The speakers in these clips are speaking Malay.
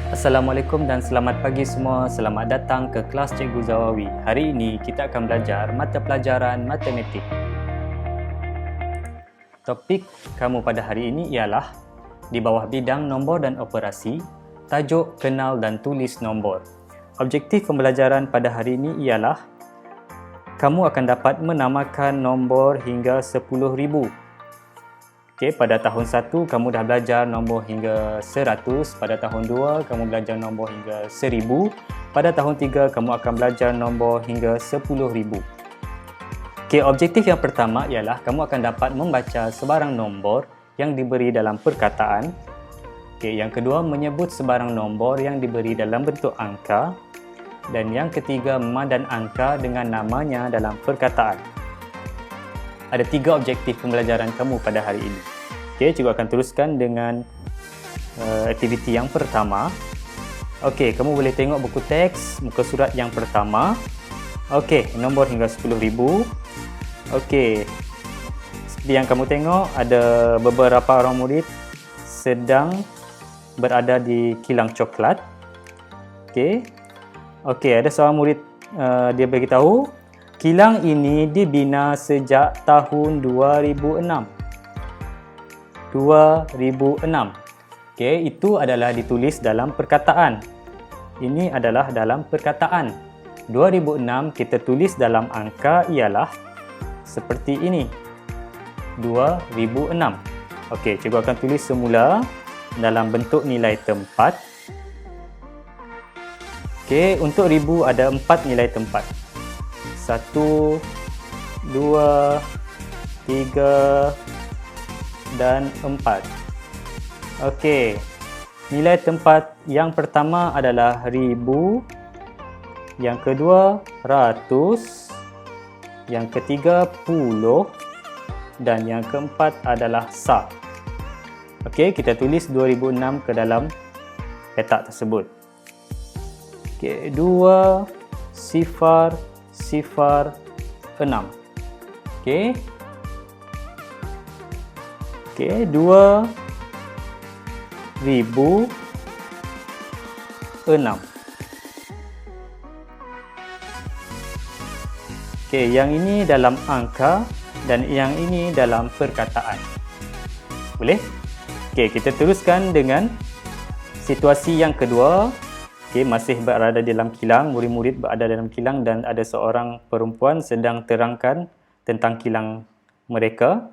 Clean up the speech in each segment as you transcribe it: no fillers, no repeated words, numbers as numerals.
Assalamualaikum dan selamat pagi semua. Selamat datang ke kelas Cikgu Zawawi. Hari ini kita akan belajar mata pelajaran matematik. Topik kamu pada hari ini ialah di bawah bidang nombor dan operasi, tajuk kenal dan tulis nombor. Objektif pembelajaran pada hari ini ialah kamu akan dapat menamakan nombor hingga 10,000. Okey, pada tahun 1 kamu dah belajar nombor hingga 100, pada tahun 2 kamu belajar nombor hingga 1000, pada tahun 3 kamu akan belajar nombor hingga 10,000. Okey, objektif yang pertama ialah kamu akan dapat membaca sebarang nombor yang diberi dalam perkataan. Okey, yang kedua menyebut sebarang nombor yang diberi dalam bentuk angka, dan yang ketiga memadan angka dengan namanya dalam perkataan. Ada 3 objektif pembelajaran kamu pada hari ini. Okey, cikgu akan teruskan dengan aktiviti yang pertama. Okey, kamu boleh tengok buku teks, muka surat yang pertama. Okey, nombor hingga 10,000. Okey, seperti yang kamu tengok, ada beberapa orang murid sedang berada di kilang coklat. Okey, ada seorang murid dia beritahu, kilang ini dibina sejak tahun 2006. Okey, itu adalah ditulis dalam perkataan. Ini adalah dalam perkataan. 2006 kita tulis dalam angka ialah seperti ini. 2006. Okey, cikgu akan tulis semula dalam bentuk nilai tempat. Okey, untuk ribu ada 4 nilai tempat. 1, 2, 3 dan 4. Okey, nilai tempat yang pertama adalah ribu, yang kedua ratus, yang ketiga puluh, dan yang keempat adalah sa. Okey, kita tulis 2006 ke dalam petak tersebut. Okey, 2, 0, 6. Okey. Okey, 2,006. Okey, yang ini dalam angka dan yang ini dalam perkataan. Boleh? Okey, kita teruskan dengan situasi yang kedua. Okey, masih berada dalam kilang, murid-murid berada dalam kilang dan ada seorang perempuan sedang terangkan tentang kilang mereka.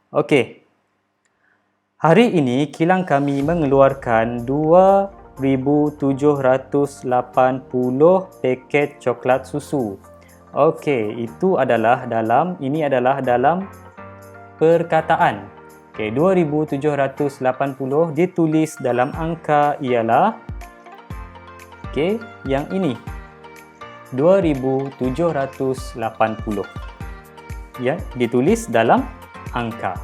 Okey. Hari ini kilang kami mengeluarkan 2,780 paket coklat susu. Okey, ini adalah dalam perkataan. Okey, 2,780 ditulis dalam angka ialah yang ini 2,780 ya, ditulis dalam angka.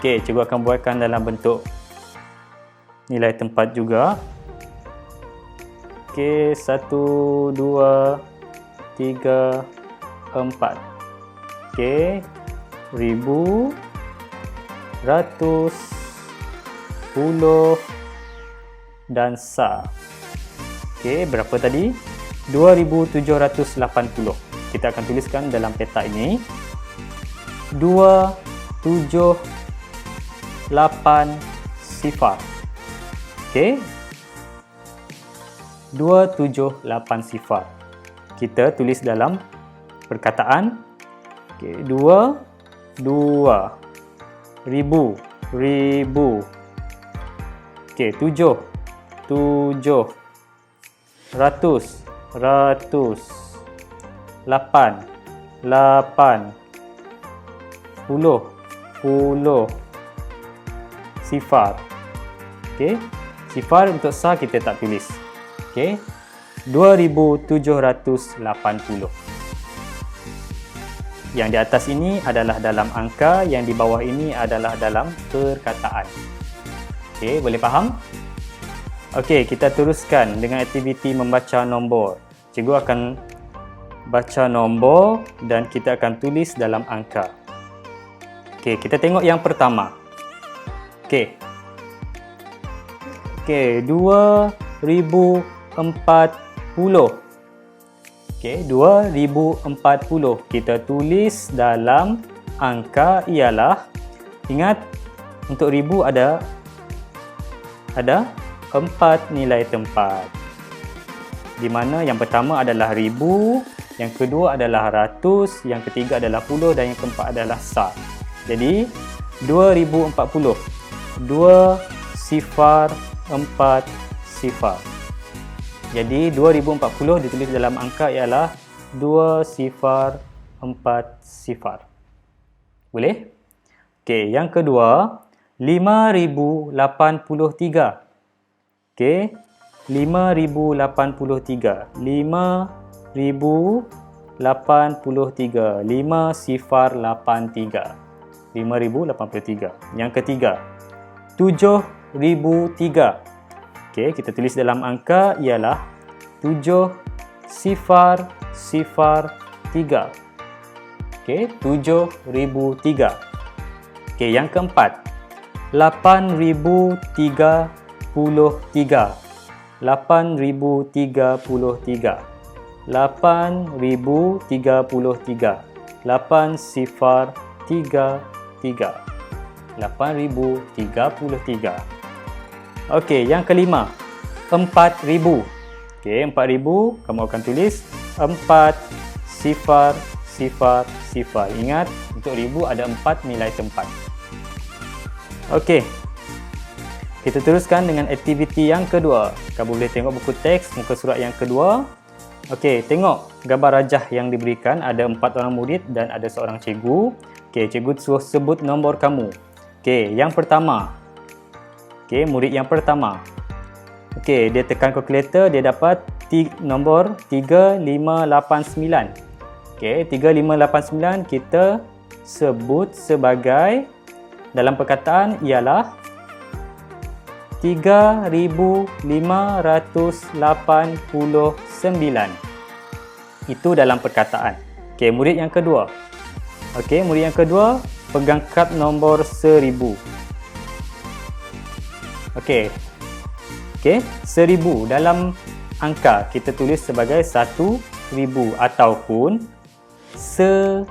Okey, cikgu akan buatkan dalam bentuk nilai tempat juga. Okey, 1, 2, 3, 4. Okey, ribu, ratus, puluh dan sa. Okey, berapa tadi? 2,780. Kita akan tuliskan dalam peta ini. 2,780. Okey. 2,780. Kita tulis dalam perkataan. Okey, 2, ribu. Okey, 7, ratus, 8, puluh, sifar. Okey, sifar untuk sa kita tak tulis. Okey, 2,780. Yang di atas ini adalah dalam angka, yang di bawah ini adalah dalam perkataan. Okey, boleh faham? Okey, kita teruskan dengan aktiviti membaca nombor. Cikgu akan baca nombor dan kita akan tulis dalam angka. Okey, kita tengok yang pertama. Okey. Okey, 2 Okey, 2040. Kita tulis dalam angka ialah, ingat untuk ribu ada 4 nilai tempat. Di mana yang pertama adalah ribu, yang kedua adalah ratus, yang ketiga adalah puluh dan yang keempat adalah sar. Jadi 2040. 2040. Jadi 2040 ditulis dalam angka ialah 2040. Boleh? Okey, yang kedua 5083. Okey, 5083. 5083. 5083. 5083. Yang ketiga 7003. Okey, kita tulis dalam angka ialah 7003. Okey, 7003. Okey, yang keempat 8033. 8033. 8033. 8033. Okey, yang kelima 4000. Okey, 4000 kamu akan tulis 4000. Ingat, untuk ribu ada 4 nilai tempat. Okey, kita teruskan dengan aktiviti yang kedua. Kamu boleh tengok buku teks muka surat yang kedua. Okey, tengok gambar rajah yang diberikan. Ada 4 orang murid dan ada seorang cikgu. Okey, cikgu suruh sebut nombor kamu. Okey, yang pertama. Okey, murid yang pertama. Okey, dia tekan kalkulator, dia dapat nombor 3589. Okey, 3589 kita sebut sebagai, dalam perkataan ialah 3589. Itu dalam perkataan. Okey, murid yang kedua. Okey, murid yang kedua pegang kad nombor 1000. Okey. Okey, 1000 dalam angka kita tulis sebagai 1000 ataupun 1000.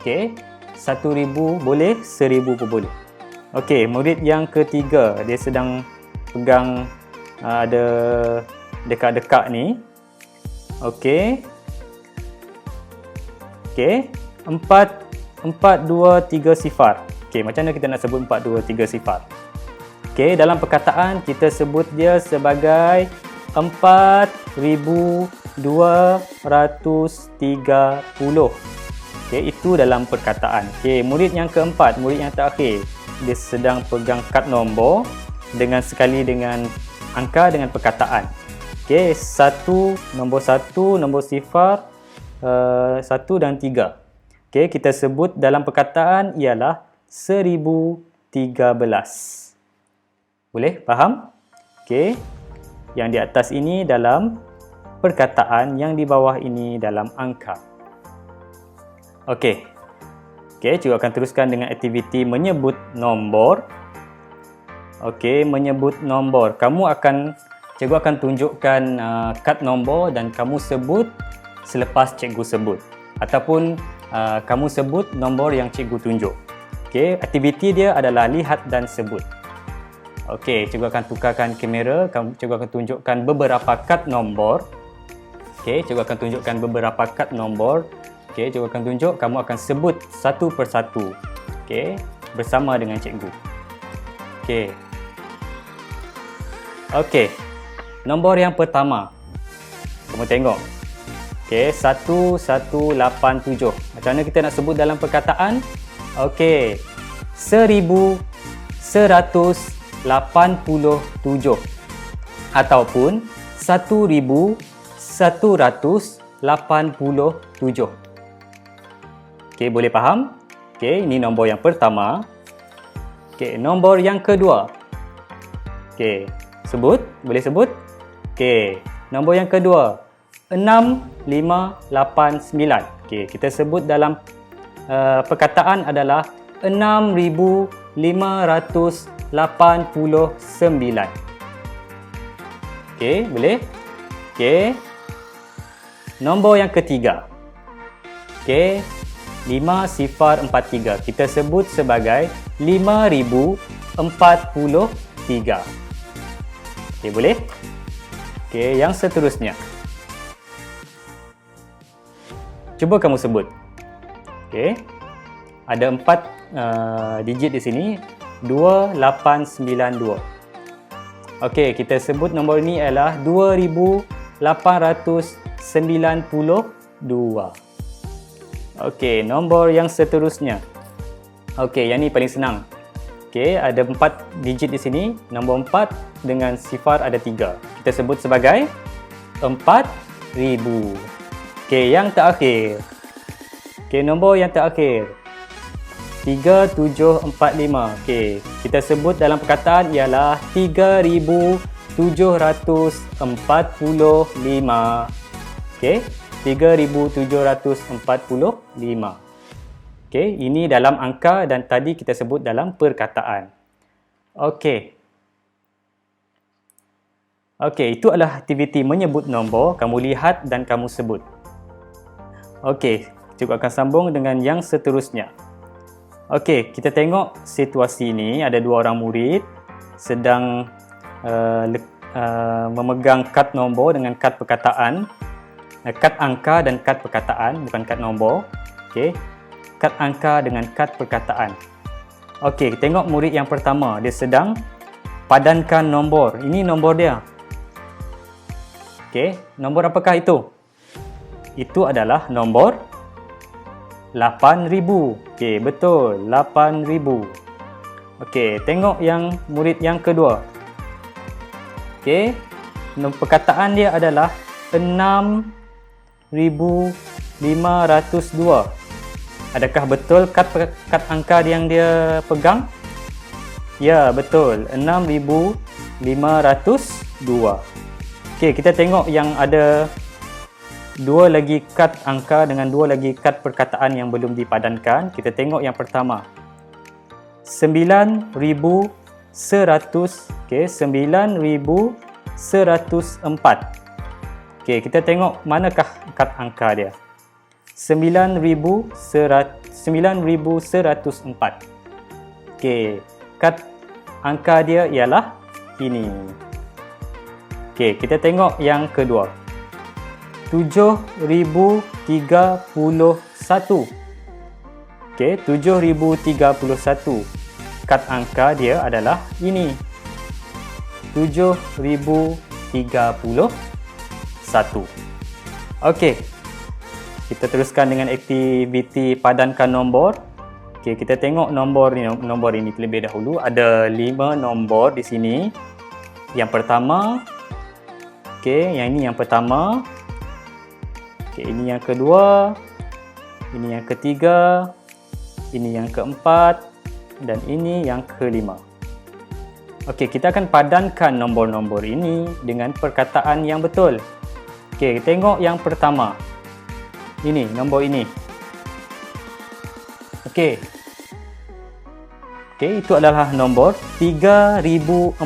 Okey, 1000 boleh, 1000 pun boleh. Okey, murid yang ketiga, dia sedang pegang ada dekat-dekat ni. Okey. Okey, 4230. Okey, macam mana kita nak sebut 4230? Okey, dalam perkataan kita sebut dia sebagai 4230. Okey, itu dalam perkataan. Okey, murid yang keempat, murid yang terakhir, dia sedang pegang kad nombor dengan sekali dengan angka dengan perkataan. Okey, nombor 1, nombor sifar, 1 dan 3. Okey, kita sebut dalam perkataan ialah 1013. Boleh? Faham? Okey. Yang di atas ini dalam perkataan, yang di bawah ini dalam angka. Okey. Okey, cikgu akan teruskan dengan aktiviti menyebut nombor. Okey, menyebut nombor. Cikgu akan tunjukkan kad nombor dan kamu sebut selepas cikgu sebut. Ataupun kamu sebut nombor yang cikgu tunjuk. Okey, aktiviti dia adalah lihat dan sebut. Okey, cikgu akan tukarkan kamera. Cikgu akan tunjukkan beberapa kad nombor. Okey, cikgu akan tunjukkan beberapa kad nombor. Okey, cikgu akan tunjuk, kamu akan sebut satu persatu. Okey, bersama dengan cikgu. Okey. Okey. Nombor yang pertama. Kamu tengok. Okey, 1187. Macam mana kita nak sebut dalam perkataan? Okey, 1187 ataupun 1187. Okey, boleh faham? Okey, ini nombor yang pertama. Okey, nombor yang kedua. Okey, boleh sebut? Okey, nombor yang kedua 6589. Okey, kita sebut dalam perkataan adalah 6589. Okey, boleh? Okey. Nombor yang ketiga. Okey, 5043. Kita sebut sebagai 5043. Okey, boleh? Okey, yang seterusnya. Cuba kamu sebut. Okey. Ada 4 digit di sini. 2892. Okey, kita sebut nombor ini adalah 2892. Okey, nombor yang seterusnya. Okey, yang ni paling senang. Okey, ada 4 digit di sini. Nombor 4 dengan sifar ada 3. Kita sebut sebagai 4000. Okey, yang terakhir. Okey, nombor yang terakhir. 3745. Okey, kita sebut dalam perkataan ialah 3745. Okey, 3745. Okey, ini dalam angka dan tadi kita sebut dalam perkataan. Okey. Okey, itu adalah aktiviti menyebut nombor. Kamu lihat dan kamu sebut. Okey, cikgu akan sambung dengan yang seterusnya. Okey, kita tengok situasi ini. Ada 2 orang murid sedang memegang kad nombor dengan kad perkataan. Kad angka dan kad perkataan, bukan kad nombor. Okey, kad angka dengan kad perkataan. Okey, tengok murid yang pertama. Dia sedang padankan nombor. Ini nombor dia. Okey, nombor apakah itu? Itu adalah nombor 8000. Okey, betul. 8000. Okey, tengok yang murid yang kedua. Okey, perkataan dia adalah 6502. Adakah betul kad angka yang dia pegang? Ya, betul. 6502. Okey, kita tengok yang ada 2 lagi kad angka dengan 2 lagi kad perkataan yang belum dipadankan. Kita tengok yang pertama. 9100. Okey, 9104. Okey, kita tengok manakah kad angka dia. 9104. Okey, kad angka dia ialah ini. Okey, kita tengok yang kedua. 7031. Okey, 7031. Kad angka dia adalah ini. 7031. Okey. Kita teruskan dengan aktiviti padankan nombor. Okey, kita tengok nombor ini terlebih dahulu. Ada 5 nombor di sini. Yang pertama. Okey, yang ini yang pertama. Okey, ini yang kedua. Ini yang ketiga. Ini yang keempat. Dan ini yang kelima. Okey, kita akan padankan nombor-nombor ini dengan perkataan yang betul. Okey, tengok yang pertama. Ini, nombor ini. Okey. Okey, itu adalah nombor 3041.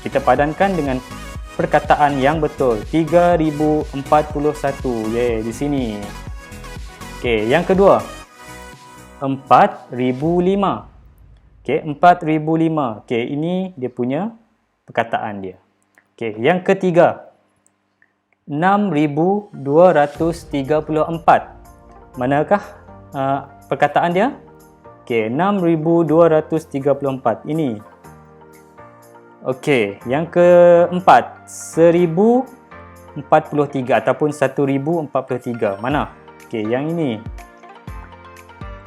Kita padankan dengan perkataan yang betul. 3041. Di sini. Okey, yang kedua. 4005. Okey, 4005. Okey, ini dia punya perkataan dia. Okey, yang ketiga. 6234. Manakah perkataan dia? Okey, 6234. Ini. Okey, yang keempat. 1043 ataupun 1043. Mana? Okey, yang ini.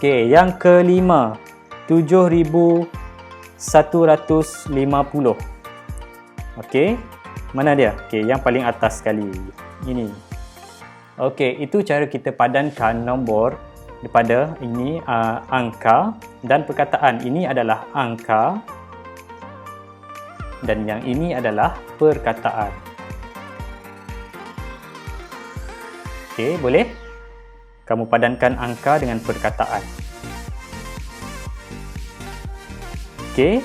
Okey, yang kelima. 7150. Okey. Mana dia? Okey, yang paling atas sekali. Ini. Okey, itu cara kita padankan nombor daripada ini angka dan perkataan. Ini adalah angka dan yang ini adalah perkataan. Okey, boleh? Kamu padankan angka dengan perkataan. Okey.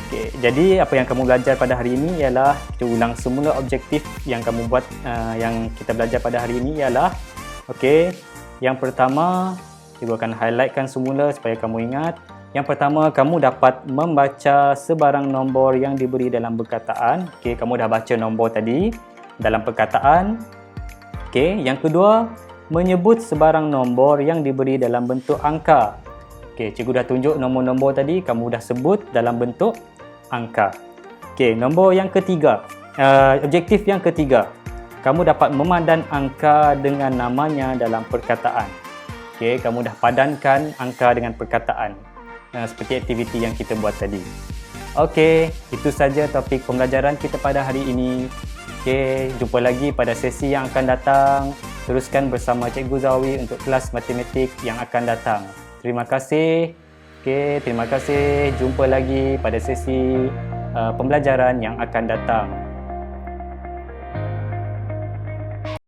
Okey, jadi apa yang kamu belajar pada hari ini ialah kita ulang semula objektif yang kamu buat, yang kita belajar pada hari ini ialah okey, yang pertama ibu akan highlightkan semula supaya kamu ingat. Yang pertama, kamu dapat membaca sebarang nombor yang diberi dalam perkataan. Okey, kamu dah baca nombor tadi dalam perkataan. Okey, yang kedua, menyebut sebarang nombor yang diberi dalam bentuk angka. Okey, cikgu dah tunjuk nombor-nombor tadi, kamu dah sebut dalam bentuk angka. Okey, nombor yang ketiga, objektif yang ketiga, kamu dapat memadan angka dengan namanya dalam perkataan. Okey, kamu dah padankan angka dengan perkataan, seperti aktiviti yang kita buat tadi. Okey, itu saja topik pembelajaran kita pada hari ini. Okey, jumpa lagi pada sesi yang akan datang. Teruskan bersama Cikgu Zawi untuk kelas matematik yang akan datang. Terima kasih. Okey, terima kasih. Jumpa lagi pada sesi pembelajaran yang akan datang.